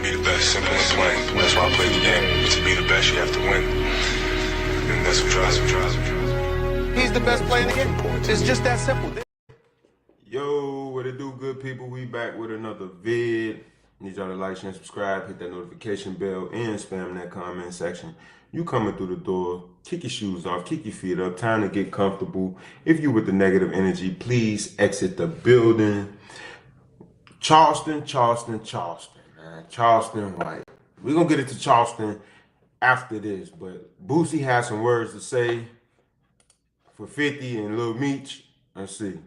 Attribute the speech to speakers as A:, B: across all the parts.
A: be the best, simple and plain. That's why I play the game. To be the best, you have to win. And that's what drives me.
B: He's the best player in the game. It's just that simple.
C: Yo, what it do, good people? We back with another vid. Need y'all to like, share, and subscribe, hit that notification bell, and spam that comment section. You coming through the door, kick your shoes off, kick your feet up, time to get comfortable. If you with the negative energy, please exit the building. Charleston, man. Charleston White. We're going to get into Charleston after this, but Boosie has some words to say for 50 and Lil Meech. Let's see.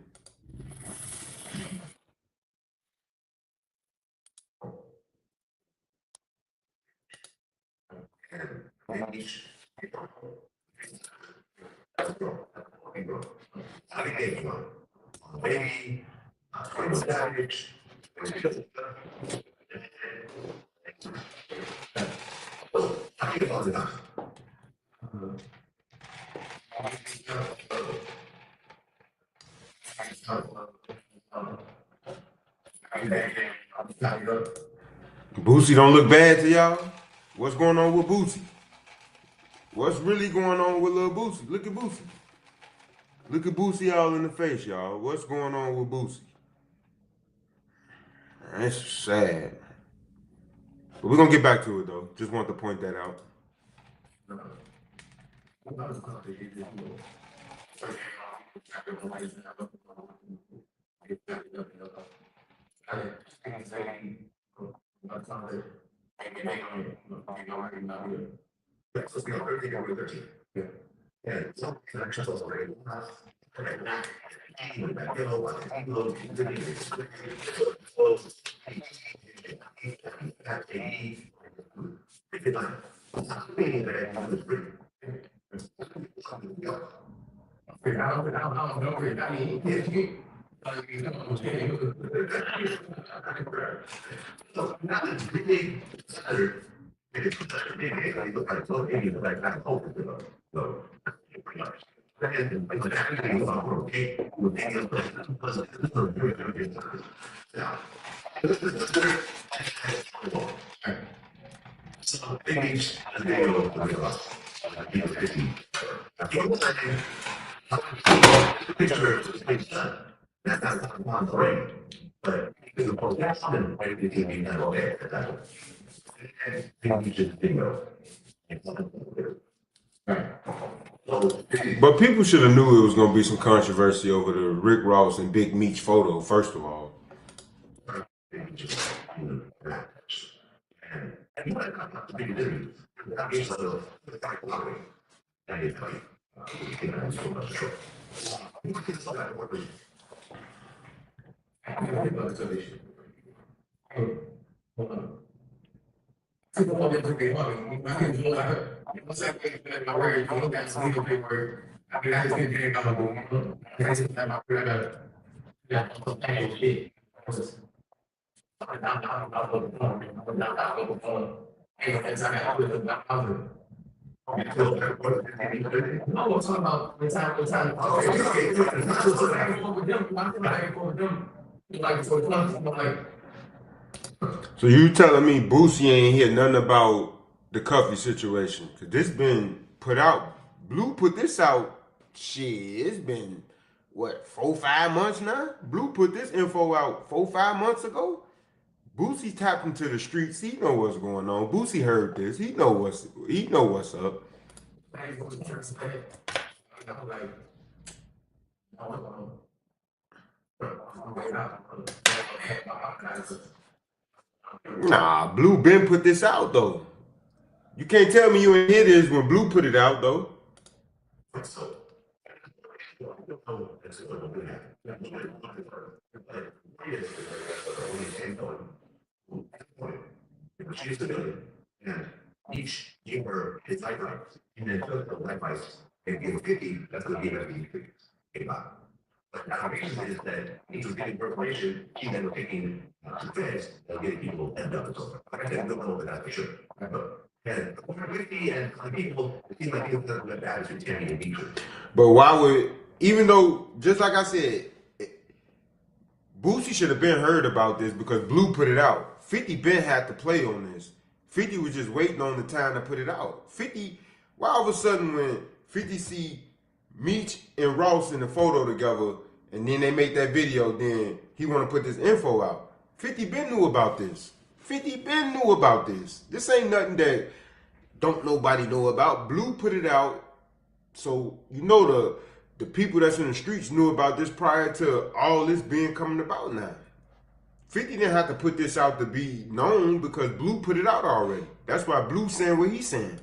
C: Boosie don't look bad to y'all? What's going on with Boosie? What's really going on with Lil Boosie? Look at Boosie. Look at Boosie all in the face, y'all. What's going on with Boosie? That's sad. But we're going to get back to it, though. Just want to point that out. But people should have knew it was going to be some controversy over the Rick Ross and Big Meech photo, first of all. So you telling me Boosie ain't hear nothing about the Cuffy situation? Cause this been put out. Blue put this out. Shit, it's been what, 4-5 months now? Blue put this info out 4-5 months ago. Boosie tapped into the streets. He know what's going on. Boosie heard this. He know what's up. Nah, Blue been put this out though. You can't tell me you ain't hear this when Blue put it out though.
D: Each gave her his life rights, and then took the life rights and gave her 50, that's going to give her 50 But the reason is that he was getting preparation, he then was taking defense and getting people end up. So, like I said, I don't know that for sure. And over 50 and people, it seems like people that are bad is retaining and being.
C: But why would, even though, just like I said, Boosie should have been heard about this because Blue put it out 50 been had to play on this. 50 was just waiting on the time to put it out. 50, why all of a sudden when 50 see Meech and Ross in the photo together, and then they make that video, then he want to put this info out. 50 been knew about this. 50 been knew about this. This ain't nothing that don't nobody know about. Blue put it out, so you know the people that's in the streets knew about this prior to all this being coming about now. 50 didn't have to put this out to be known because Blue put it out already. That's why Blue saying what he's saying.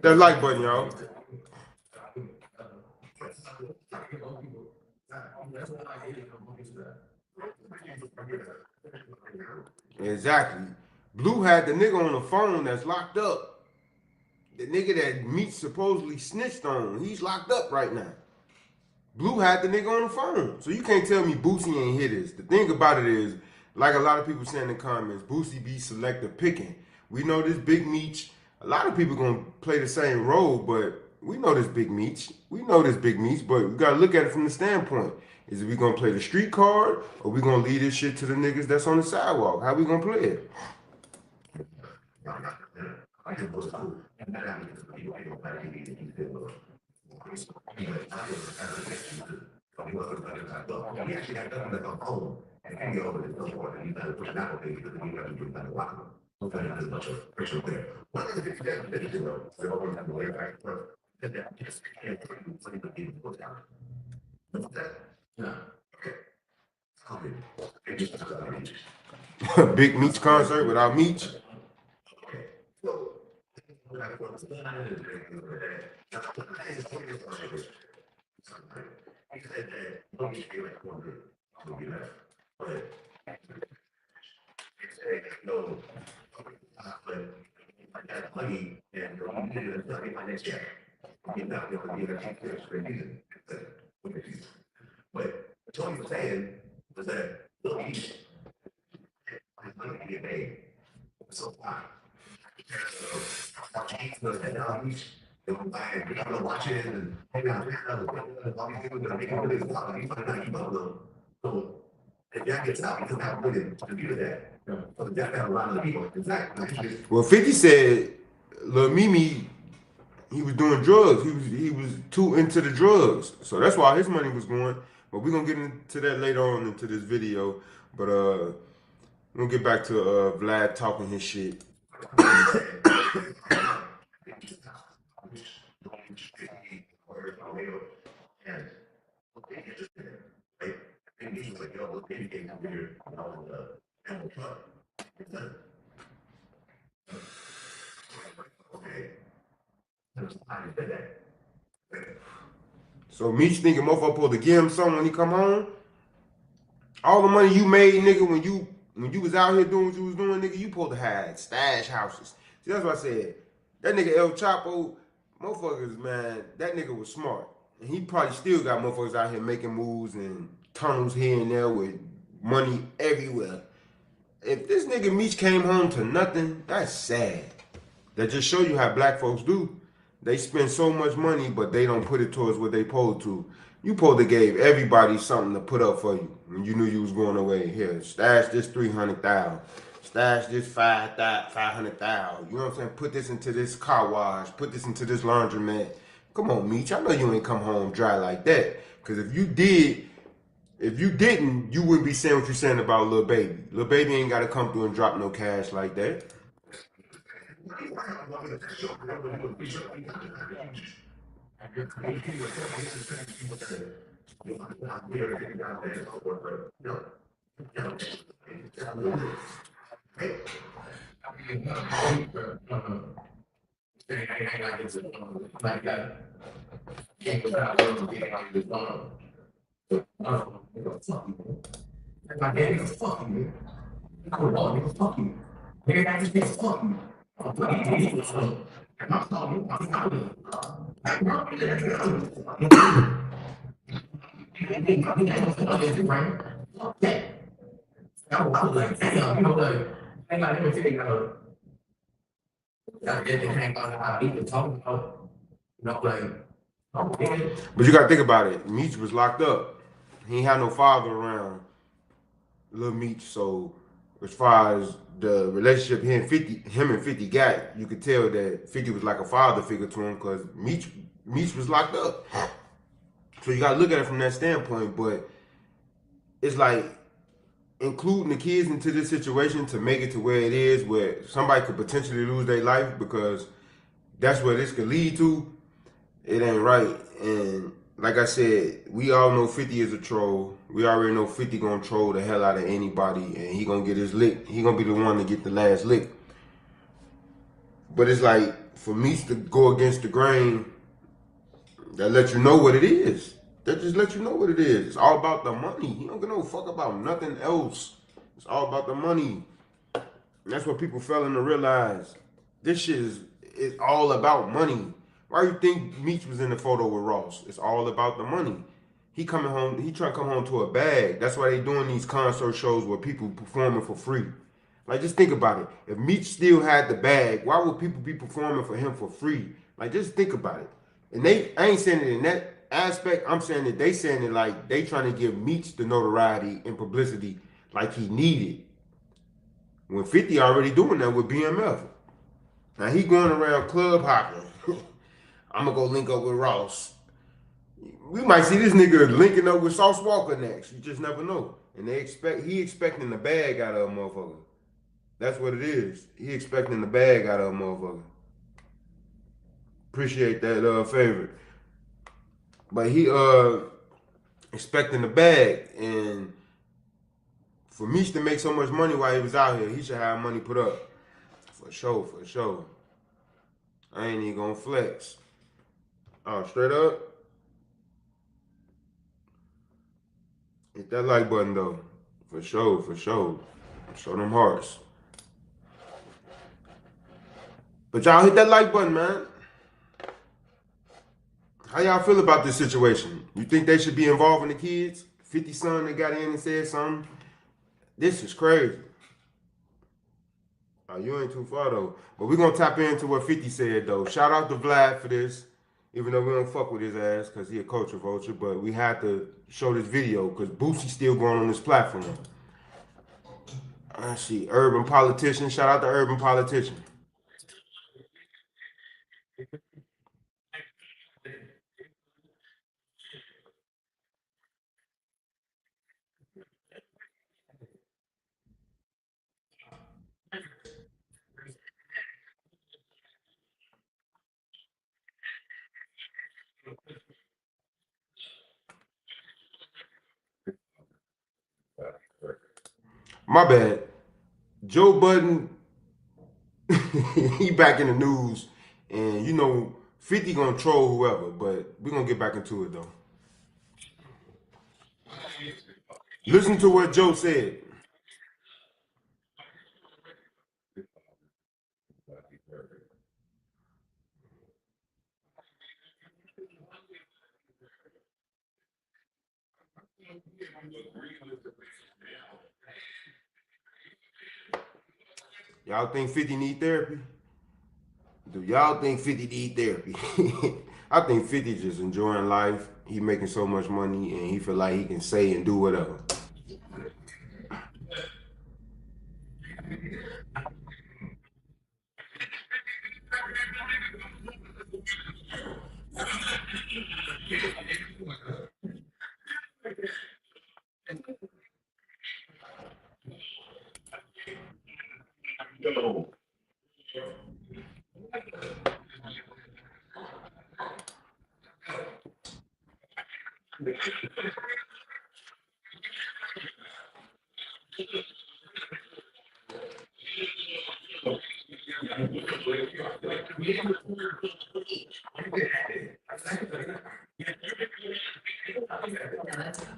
C: That like button, y'all. Exactly. Blue had the nigga on the phone that's locked up. The nigga that Meech supposedly snitched on, he's locked up right now. Blue had the nigga on the phone. So you can't tell me Boosie ain't hit this. The thing about it is, like a lot of people say in the comments, Boosie be selective picking. We know this big Meech. A lot of people gonna play the same role, but we know this big Meech. We know this big Meech, but we gotta look at it from the standpoint. Is we gonna play the street card, or we gonna leave this shit to the niggas that's on the sidewalk? How we gonna play it? Big Meech concert without Meech.
D: But Tony was saying was that so far. Watching and hanging out so if that gets out, you don't have to do that. So that got a lot of people. Exactly.
C: Well, 50 said Lil Mimi, he was doing drugs. He was too into the drugs. So that's why his money was going. But we're gonna get into that later on into this video. But we're gonna get back to Vlad talking his shit. So Meech thinking motherfucker supposed to give him something when he come home? All the money you made, nigga, when you was out here doing what you was doing, nigga, you supposed to have stash houses. See, that's what I said. That nigga El Chapo, motherfuckers, man, that nigga was smart. And he probably still got motherfuckers out here making moves and tunnels here and there with money everywhere. If this nigga Meech came home to nothing, that's sad. That just show you how black folks do. They spend so much money, but they don't put it towards what they supposed to. You supposed to gave everybody something to put up for you when you knew you was going away. Here, stash this 300,000. Stash this 500,000. You know what I'm saying? Put this into this car wash. Put this into this laundromat. Come on, Meech. I know you ain't come home dry like that. Because if you didn't, you wouldn't be saying what you're saying about Lil Baby. Lil Baby ain't got to come through and drop no cash like that. But you gotta think about it. Meech was locked up. He ain't had no father around Lil Meech, so as far as the relationship him and 50 got, you could tell that 50 was like a father figure to him because Meech was locked up. So you gotta look at it from that standpoint, but it's like including the kids into this situation to make it to where it is, where somebody could potentially lose their life because that's where this could lead to. It ain't right. And like I said, we all know 50 is a troll. We already know 50 gonna troll the hell out of anybody, and he gonna get his lick. He gonna be the one to get the last lick. But it's like, for me to go against the grain, that let you know what it is. That just let you know what it is. It's all about the money. He don't give no fuck about nothing else. It's all about the money. And that's what people failing to realize. This shit is all about money. Why do you think Meech was in the photo with Ross? It's all about the money. He coming home, he trying to come home to a bag. That's why they doing these concert shows where people performing for free. Like, just think about it. If Meech still had the bag, why would people be performing for him for free? Like, just think about it. And I ain't saying it in that aspect. I'm saying that they saying it like they trying to give Meech the notoriety and publicity like he needed. When 50 already doing that with BMF. Now he going around club hopping. I'm gonna go link up with Ross. We might see this nigga linking up with Sauce Walker next. You just never know. And he expecting the bag out of a motherfucker. That's what it is. He expecting the bag out of a motherfucker. Appreciate that favor. But he expecting the bag, and for Meech to make so much money while he was out here, he should have money put up. For sure, for sure. I ain't even gonna flex. Oh, straight up. Hit that like button though. For sure, for sure. Show them hearts. But y'all hit that like button, man. How y'all feel about this situation? You think they should be involving the kids? 50 son that got in and said something? This is crazy. Oh, you ain't too far though. But we're gonna tap into what 50 said though. Shout out to Vlad for this. Even though we don't fuck with his ass because he a culture vulture, but we had to show this video because Boosie's still going on this platform. I see urban politician. Shout out to urban politician. My bad. Joe Budden, he back in the news, and you know 50 gonna troll whoever, but we're gonna get back into it though. Listen to what Joe said. Y'all think 50 need therapy? Do y'all think 50 need therapy? I think 50 just enjoying life. He making so much money and he feel like he can say and do whatever.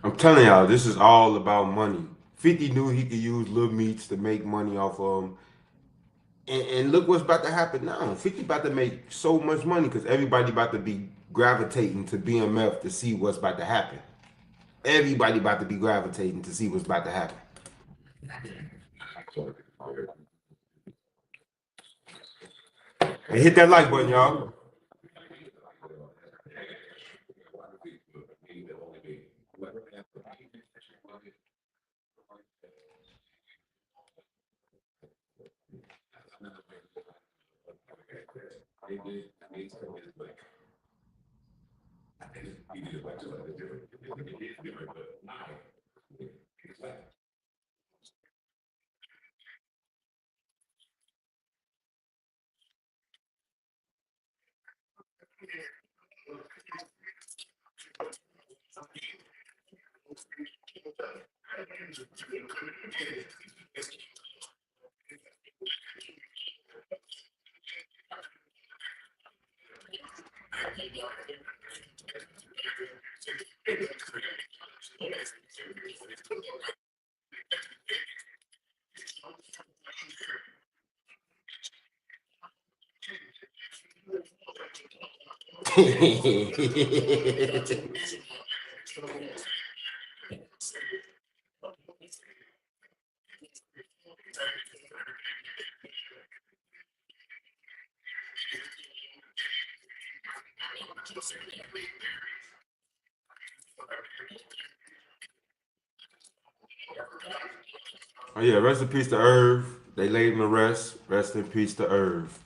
C: I'm telling y'all, this is all about money. 50 knew he could use Lil Meech to make money off of him. And look what's about to happen now. 50 about to make so much money because everybody about to be gravitating to BMF to see what's about to happen. Everybody about to be gravitating to see what's about to happen. And hit that like button, y'all. Oh yeah, rest in peace to Irv. They laid him to rest. Rest in peace to Irv.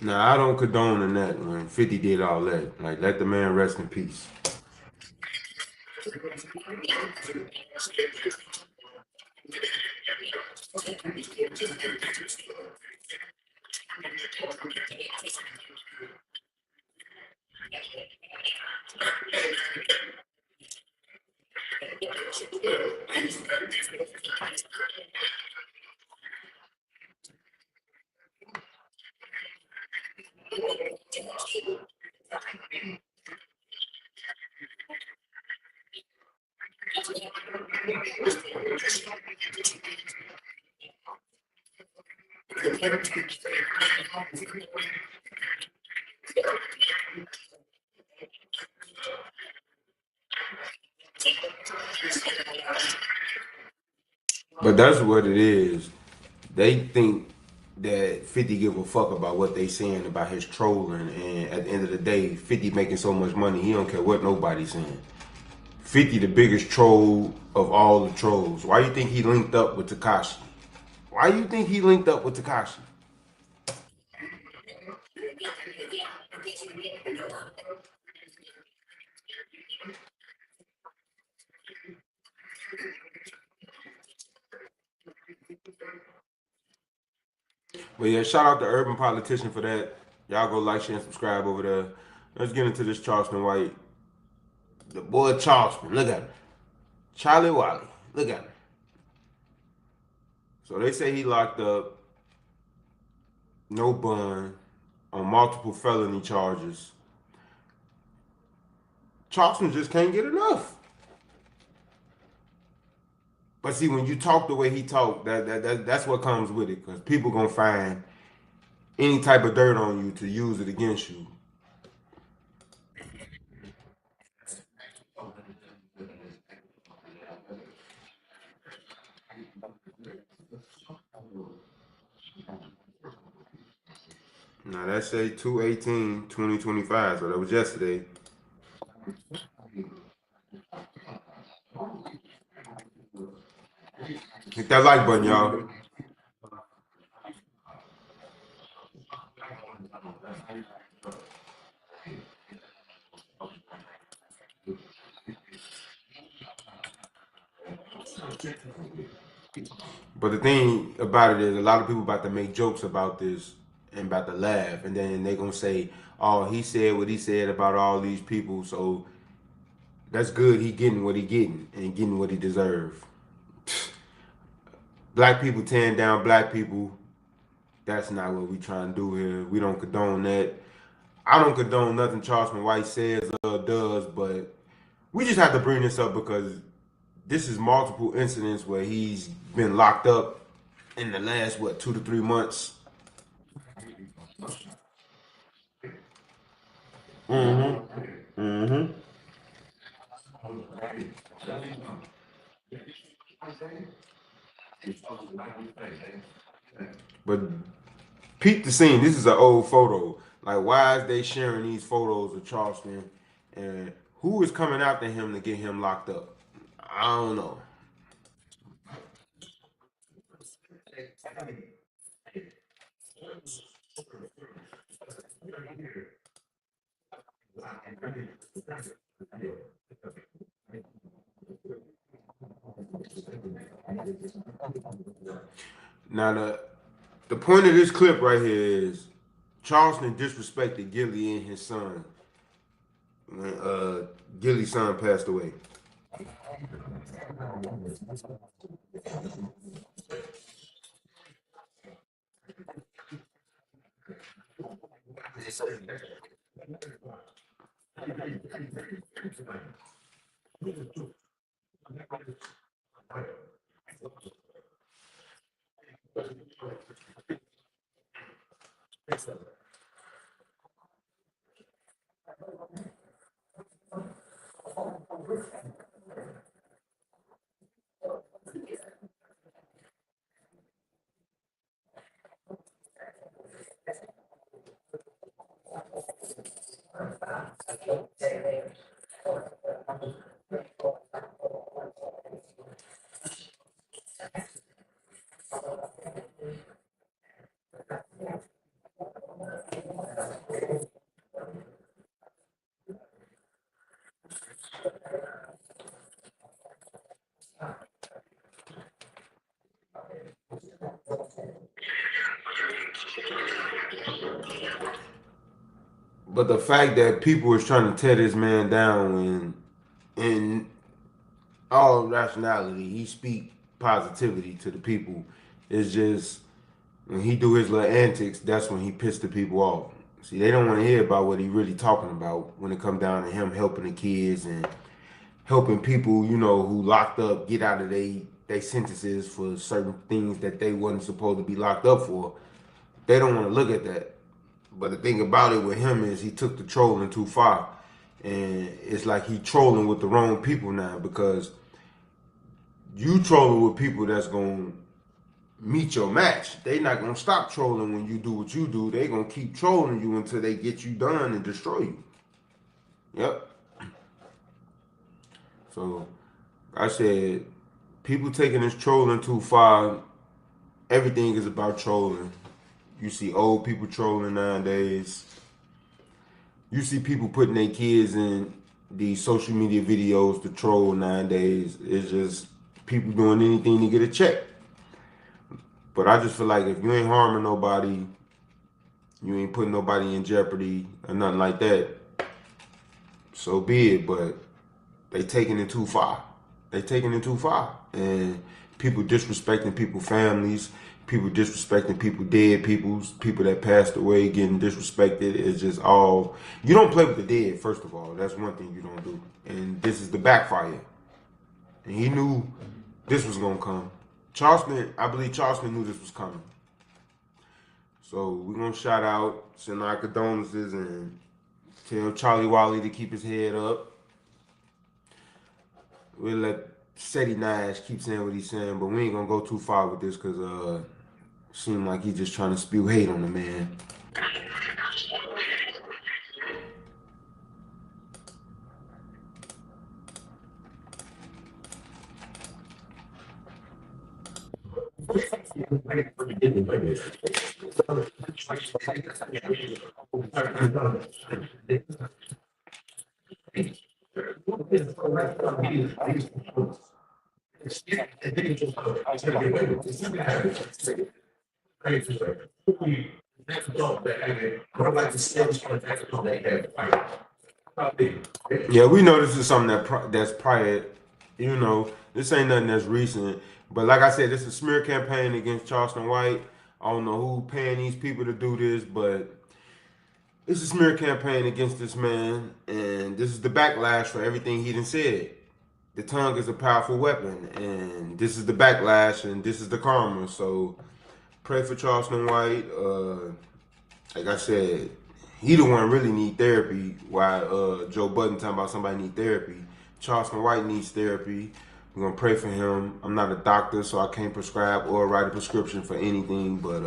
C: Now I don't condone in that when 50 did all that. Like let the man rest in peace. But that's what it is. They think that 50 give a fuck about what they saying about his trolling, and at the end of the day, 50 making so much money, he don't care what nobody's saying. 50 the biggest troll of all the trolls. Why you think he linked up with Tekashi? Why you think he linked up with Tekashi? But yeah, shout out to Urban Politician for that. Y'all go like, share, and subscribe over there. Let's get into this Charleston White. The boy Charleston, look at him. Charlie Wally, look at him. So they say he locked up, no bond, on multiple felony charges. Charleston just can't get enough. But see, when you talk the way he talk, that's what comes with it. Because people gonna find any type of dirt on you to use it against you. Now that say 2/18/2025, so that was yesterday. Hit that like button, y'all. But the thing about it is, a lot of people about to make jokes about this and about to laugh, and then they gonna say, "Oh, he said what he said about all these people, so that's good. He getting what he getting and getting what he deserve." Black people tearing down black people. That's not what we trying to do here. We don't condone that. I don't condone nothing Charleston White says or does, but we just have to bring this up because this is multiple incidents where he's been locked up in the last, what, 2 to 3 months. Mm-hmm. Mm-hmm. But peep the scene. This is an old photo. Like, why is they sharing these photos of Charleston? And who is coming after him to get him locked up? I don't know. Now the point of this clip right here is Charleston disrespected Gilly and his son when Gilly's son passed away. But the fact that people was trying to tear this man down when, in all rationality, he speak positivity to the people. It's just when he do his little antics, that's when he pissed the people off. See, they don't want to hear about what he really talking about when it come down to him helping the kids and helping people, who locked up get out of they sentences for certain things that they wasn't supposed to be locked up for. They don't want to look at that. But the thing about it with him is he took the trolling too far. And it's like he trolling with the wrong people now because you trolling with people that's going to meet your match. They not going to stop trolling when you do what you do. They going to keep trolling you until they get you done and destroy you. Yep. So I said, people taking this trolling too far. Everything is about trolling. You see old people trolling nowadays. You see people putting their kids in these social media videos to troll nowadays. It's just people doing anything to get a check. But I just feel like if you ain't harming nobody, you ain't putting nobody in jeopardy or nothing like that, so be it. But they taking it too far. They taking it too far. And people disrespecting people's families, people disrespecting people, dead people that passed away getting disrespected. It's just all, you don't play with the dead, first of all. That's one thing you don't do. And this is the backfire. And he knew this was going to come. I believe Charleston knew this was coming. So we're going to shout out, send our condolences, and tell Charlie Wally to keep his head up. We'll let Seti Nash keep saying what he's saying, but we ain't going to go too far with this because it seems like he's just trying to spew hate on the man. Yeah, we know this is something that's prior. You know, this ain't nothing that's recent. But like I said, this is a smear campaign against Charleston White. I don't know who paying these people to do this, but it's a smear campaign against this man, and this is the backlash for everything he done said. The tongue is a powerful weapon, and this is the backlash, and this is the karma. So pray for Charleston White. Like I said, he the one really need therapy. While Joe Budden talking about somebody need therapy, Charleston White needs therapy. We're gonna pray for him. I'm not a doctor, so I can't prescribe or write a prescription for anything, but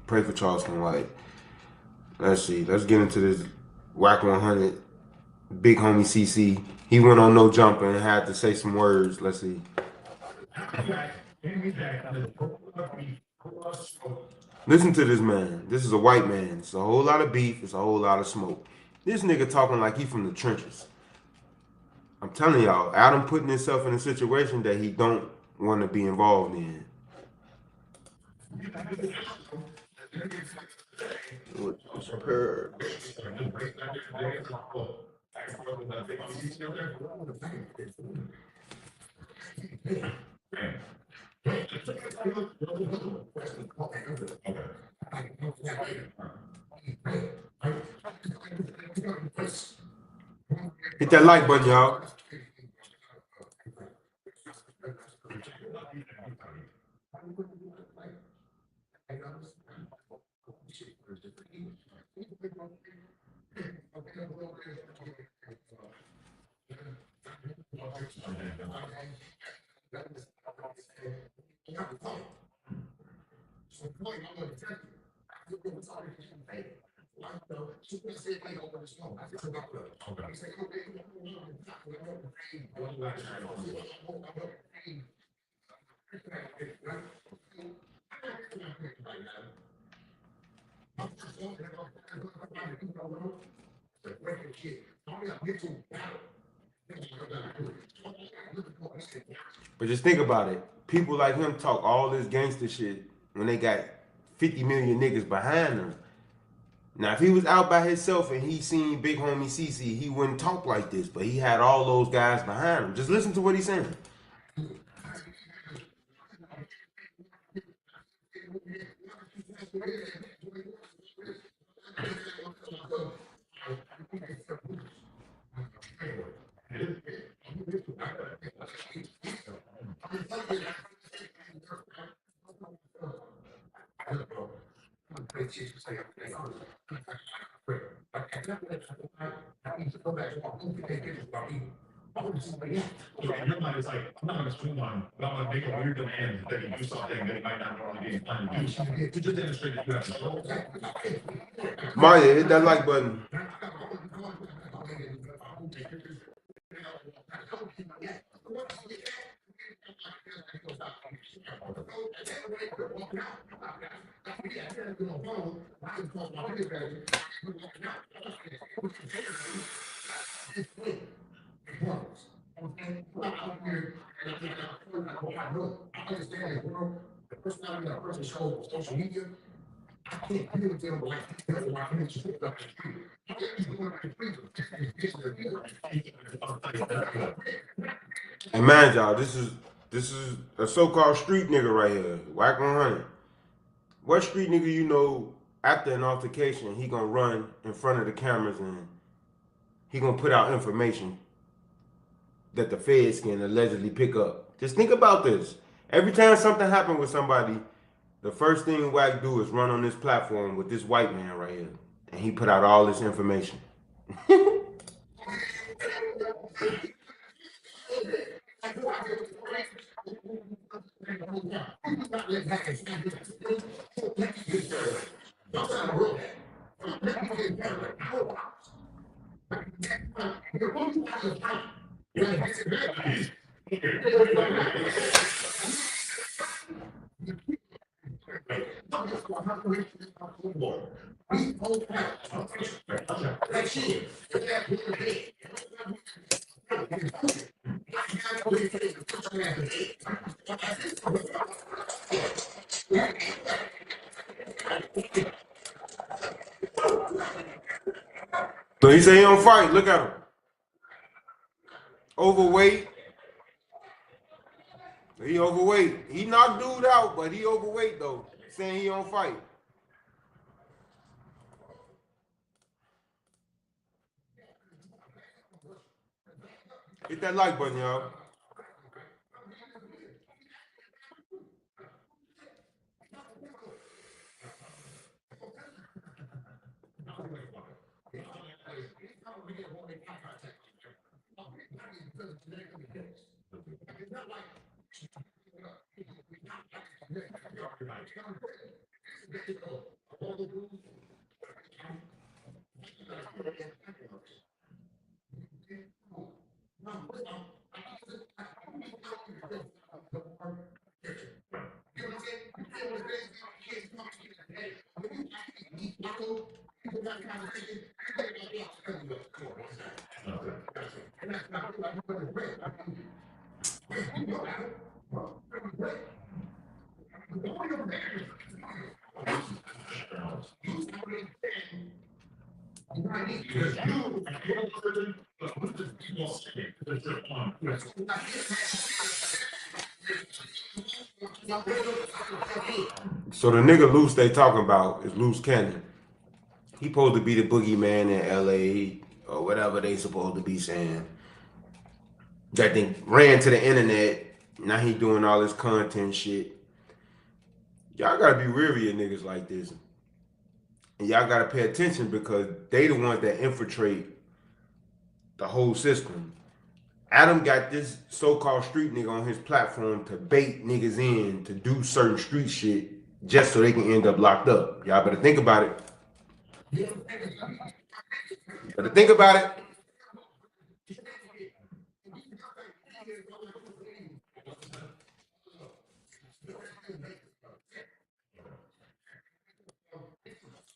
C: pray for Charleston White. Let's see. Let's get into this whack 100. Big homie CC. He went on no jumper and had to say some words. Let's see. Listen to this man. This is a white man. It's a whole lot of beef. It's a whole lot of smoke. This nigga talking like he from the trenches. I'm telling y'all, Adam putting himself in a situation that he don't want to be involved in. Hit that like button, y'all. But just think about it. People like him talk all this gangster shit when they got 50 million niggas behind them. Now, if he was out by himself and he seen big homie CC, he wouldn't talk like this. But he had all those guys behind him. Just listen to what he's saying.
D: Your mind is like, I'm not going to swing on, but I'm going to make a weird demand that you do something that he might not normally be planning to do. To just demonstrate that you have control.
C: Maya, hit that like button. And man, y'all, this is a so-called street nigga right here. Whack 100. What street nigga you know after an altercation, he gonna run in front of the cameras and he gonna put out information that the feds can allegedly pick up? Just think about this. Every time something happens with somebody, the first thing Wack do is run on this platform with this white man right here. And he put out all this information. So he say he don't fight. Look at him. Overweight. He overweight. He knocked dude out, but he overweight though. Saying he don't fight. Hit that like button, y'all. So the nigga Loose they talking about is Loose Cannon. He supposed to be the boogeyman in LA or whatever they supposed to be saying. That thing ran to the internet. Now he doing all this content shit. Y'all gotta be weary of niggas like this. And y'all gotta pay attention because they the ones that infiltrate the whole system. Adam got this so-called street nigga on his platform to bait niggas in to do certain street shit just so they can end up locked up. Y'all better think about it. Better think about it.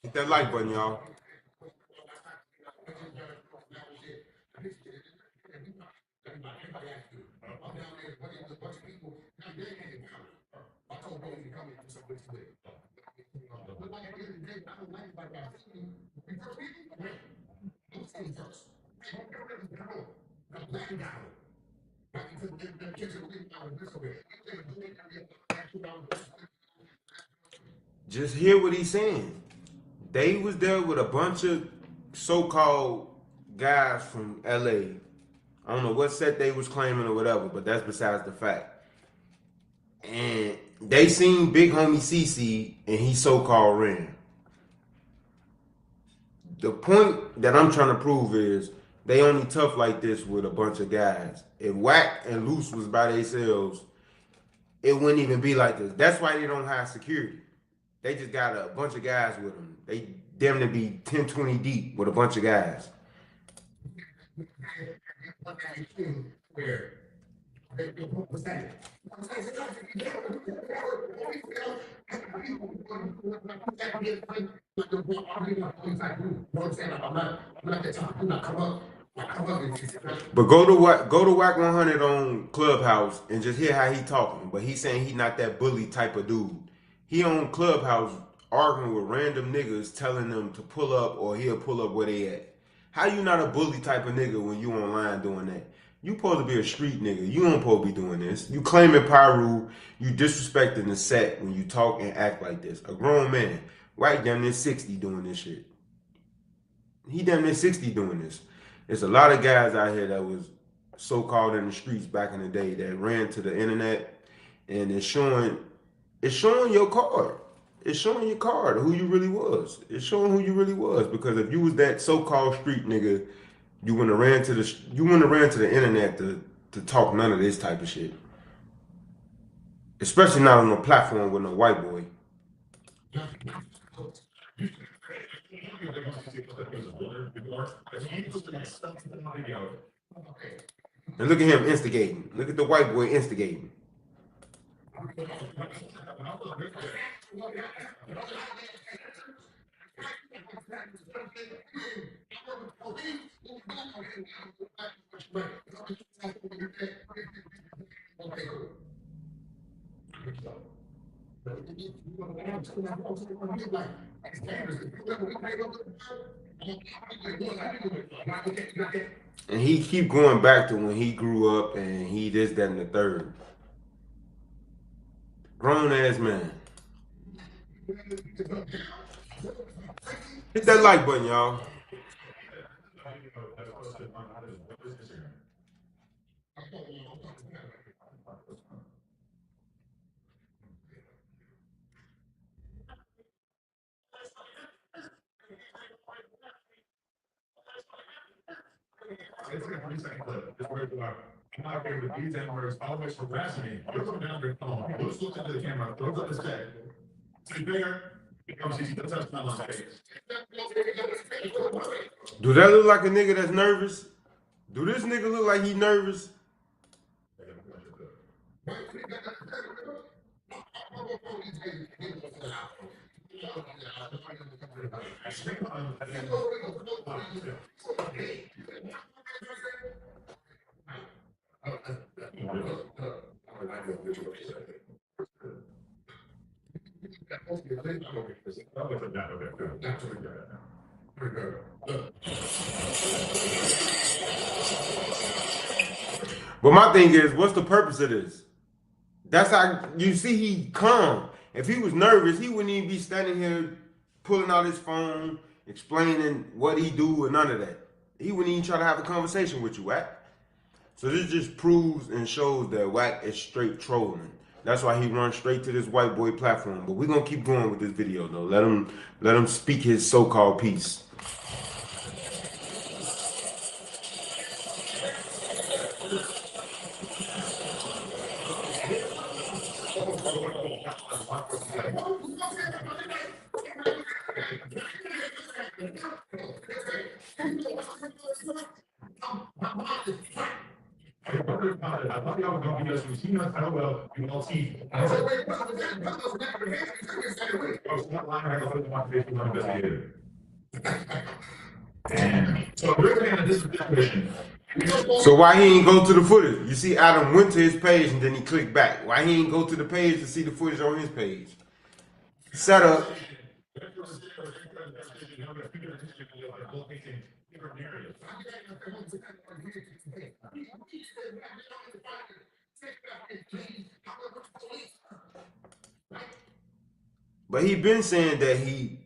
C: Hit that like button, y'all. Just hear what he's saying. They was there with a bunch of so-called guys from LA. I don't know what set they was claiming or whatever, but that's besides the fact. And they seen Big Homie CC and he so-called ran. The point that I'm trying to prove is they only tough like this with a bunch of guys. If Wack and Loose was by themselves, it wouldn't even be like this. That's why they don't have security. They just got a bunch of guys with them. They damn to be 10, 20 deep with a bunch of guys. But go to Wack 100 on Clubhouse and just hear how he talking. But he's saying he not that bully type of dude. He on Clubhouse arguing with random niggas telling them to pull up or he'll pull up where they at. How you not a bully type of nigga when you online doing that? You supposed to be a street nigga. You don't supposed to be doing this. You claiming Pyru. You disrespecting the set when you talk and act like this. A grown man. Right damn near 60 doing this shit. He damn near 60 doing this. There's a lot of guys out here that was so-called in the streets back in the day that ran to the internet and it's showing your card. It's showing your card who you really was. It's showing who you really was. Because if you was that so-called street nigga, you wouldn't have ran to the internet to talk none of this type of shit. Especially not on a platform with no white boy. And look at him instigating. Look at the white boy instigating. And he keep going back to when he grew up and he this, that, and the third. Grown ass man. Hit that like button, y'all.
E: I'm out there with these N-words always harassing me. Throws them down their phone. Looks into the camera, throws up his head. To be fair, he comes to see the touchdown on face.
C: Do that look like a nigga that's nervous? Do this nigga look like he nervous? But my thing is, what's the purpose of this? That's how you see he calm. If he was nervous, he wouldn't even be standing here pulling out his phone, explaining what he do and none of that. He wouldn't even try to have a conversation with you, Wack. So this just proves and shows that Wack is straight trolling. That's why he runs straight to this white boy platform. But we're gonna keep going with this video though. Let him speak his so-called piece. So why he ain't go to the footage? You see Adam went to his page and then he clicked back. Why he ain't go to the page to see the footage on his page? Set up. But he been saying that he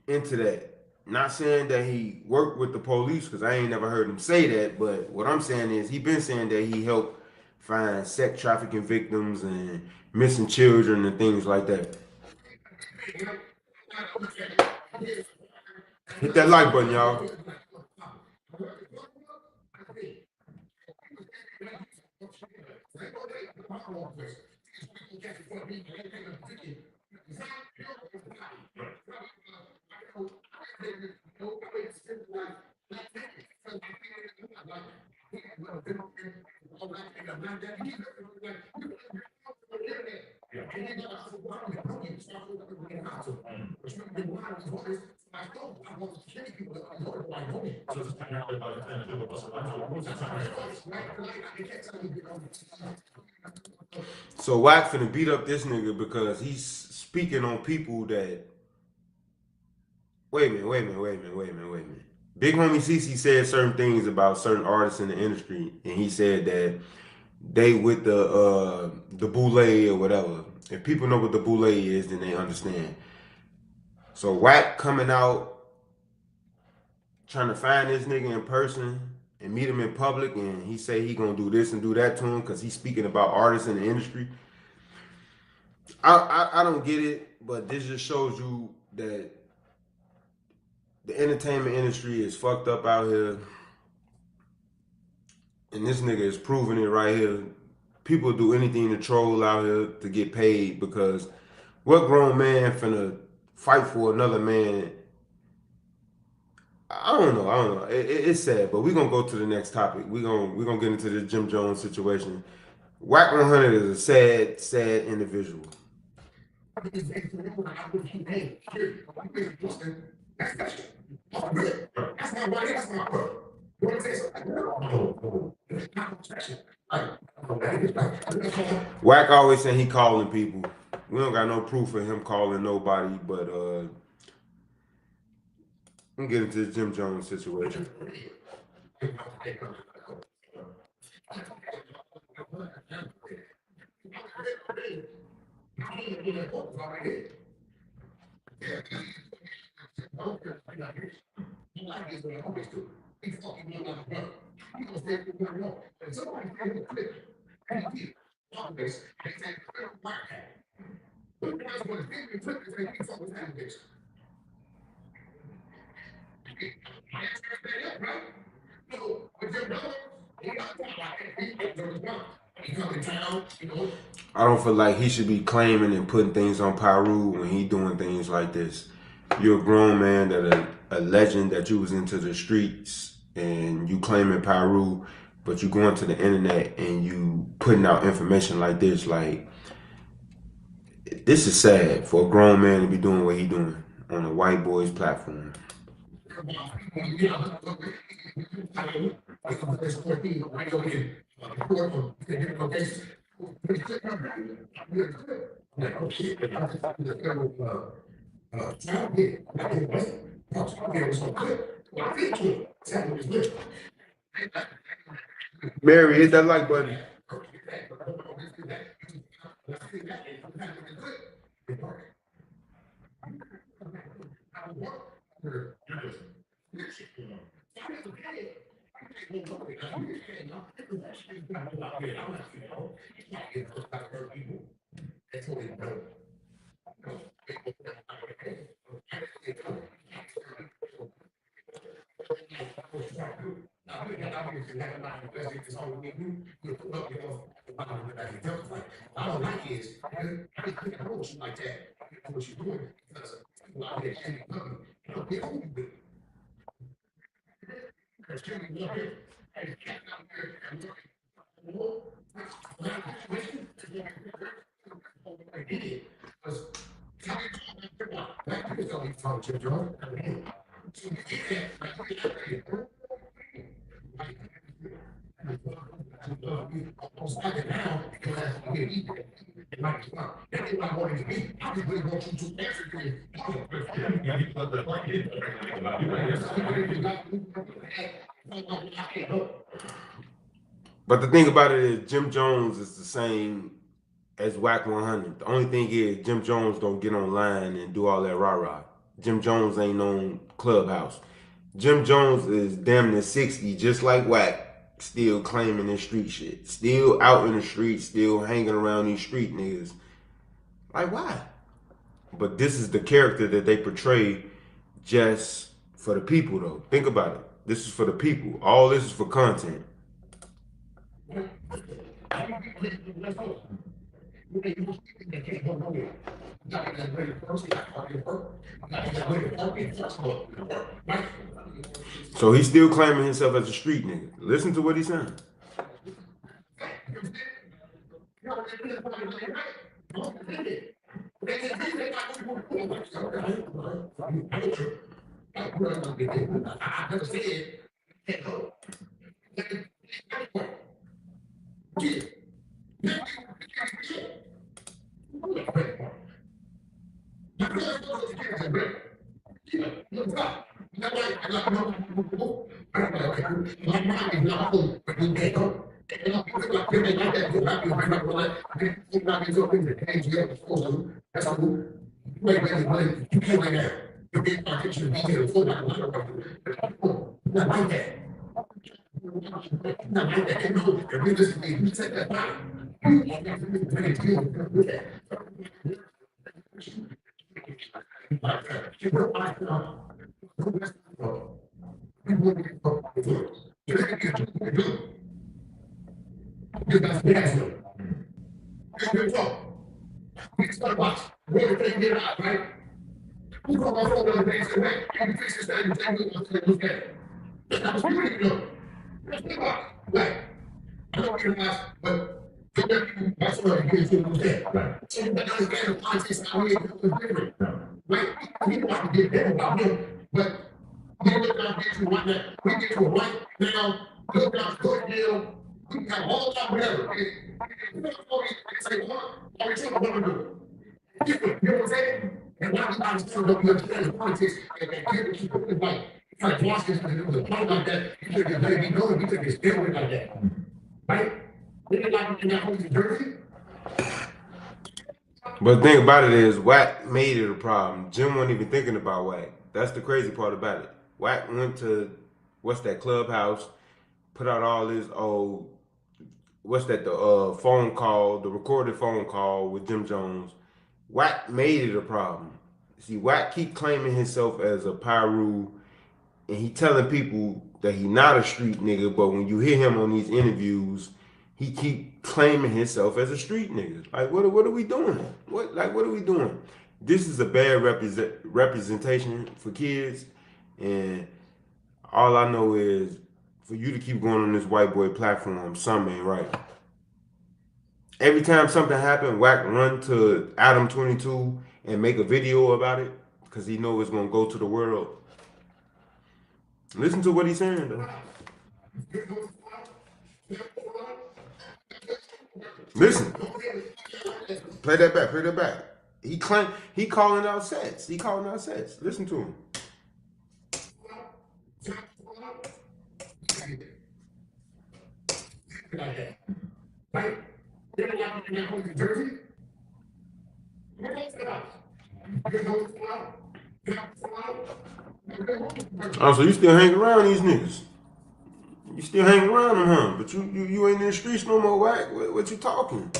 C: into that. Not saying that he worked with the police, because I ain't never heard him say that. But what I'm saying is he been saying that he helped find sex trafficking victims and missing children and things like that. Hit that like button, y'all. So Wack finna beat up this nigga because he's speaking on people that. Wait a minute. Big homie CC said certain things about certain artists in the industry, and he said that they with the boule or whatever. If people know what the boule is, then they understand. So Wack coming out, trying to find this nigga in person and meet him in public, and he say he gonna do this and do that to him because he's speaking about artists in the industry. I don't get it, but this just shows you that the entertainment industry is fucked up out here. And this nigga is proving it right here. People do anything to troll out here to get paid, because what grown man finna fight for another man? I don't know. It's sad, but we're gonna go to the next topic. We're gonna get into this Jim Jones situation. Wack 100 is a sad individual.
E: That's my wife, that's my brother. You want to say something? No. It's not protection.
C: Wack always saying he calling people. We don't got no proof of him calling nobody, but I'm getting into the Jim Jones situation. I don't feel like he should be claiming and putting things on Pyru when he doing things like this. You're a grown man that a legend that you was into the streets and you claiming Pyru, but you going to the internet and you putting out information like this. Like, this is sad for a grown man to be doing what he doing on a white boy's platform. Mary, hit that like button. But the thing about it is Jim Jones is the same as Whack 100. The only thing is Jim Jones don't get online and do all that rah-rah. Jim Jones ain't on Clubhouse. Jim Jones is damn near 60, just like Whack, still claiming this street shit. Still out in the street, still hanging around these street niggas. Like, why? But this is the character that they portray just for the people, though. Think about it. This is for the people. All this is for content. So he's still claiming himself as a street nigga. Listen to what he's saying.
E: get to one that we get to a white now, look down, good deal, we have all the time, whatever. You know what I'm saying? You know what I'm saying? And now I'm still looking at the politics and people keep looking like trying to watch this because it was a point like that. You took your baby going, we took his family like that. Right? They didn't like in that whole New Jersey.
C: But the thing about it is, Wack made it a problem. Jim wasn't even thinking about Wack. That's the crazy part about it. Wack went to, what's that, Clubhouse, put out all this, the phone call, the recorded phone call with Jim Jones. Wack made it a problem. See, Wack keep claiming himself as a Pyru, and he telling people that he not a street nigga, but when you hear him on these interviews, he keep claiming himself as a street nigga. Like, what are we doing? What are we doing? This is a bad representation for kids, and all I know is for you to keep going on this white boy platform, something ain't right. Every time something happened, Wack run to Adam 22 and make a video about it because he know it's gonna go to the world. Listen to what he's saying though. Listen. Play that back. He calling out sets. Listen to him.
E: Right? They didn't like in that whole New Jersey.
C: Oh, so you still hang around these niggas? You still hang around them, huh? But you ain't in the streets no more, Wack. What you talking?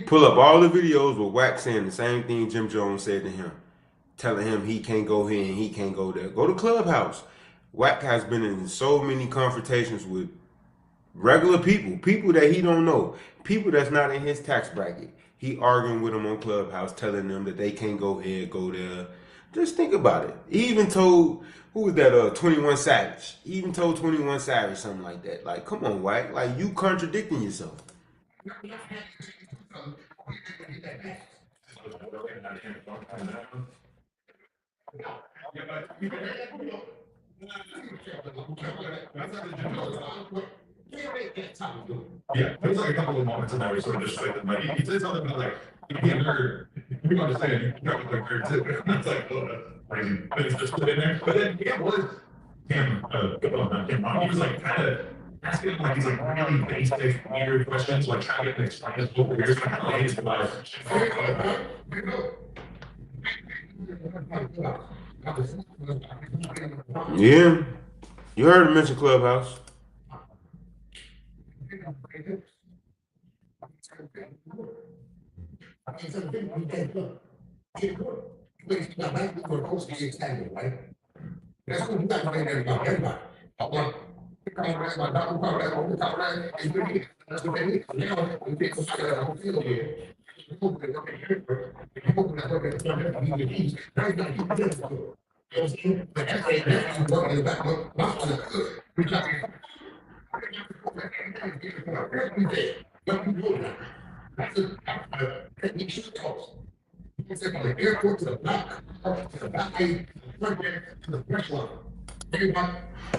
C: Pull up all the videos with Wack saying the same thing Jim Jones said to him, telling him he can't go here and he can't go there. Go to Clubhouse. Wack has been in so many confrontations with regular people that he don't know, people that's not in his tax bracket. He arguing with them on Clubhouse, telling them that they can't go here, go there. Just think about it. He even told, who was that, 21 Savage? He even told 21 Savage something like that. Like, come on, Wack. Like, you contradicting yourself.
E: Yeah, there's like a couple of moments in there where he sort of just like he said something about like you can't nerd. You understand? You know, like nerd too. It's like, oh, that's crazy. But it's just put in there. But then it was him. He was like kind of asking him like these like really basic, weird questions, like trying to get him to explain his whole weird kind of like his life.
C: Yeah, you heard him mention Clubhouse.
E: That's what you got to find everybody.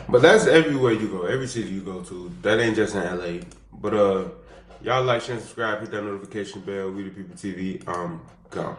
C: But that's everywhere you go, every city you go to. That ain't just in LA. But y'all like, share, and subscribe, hit that notification bell. We the People TV. Gone.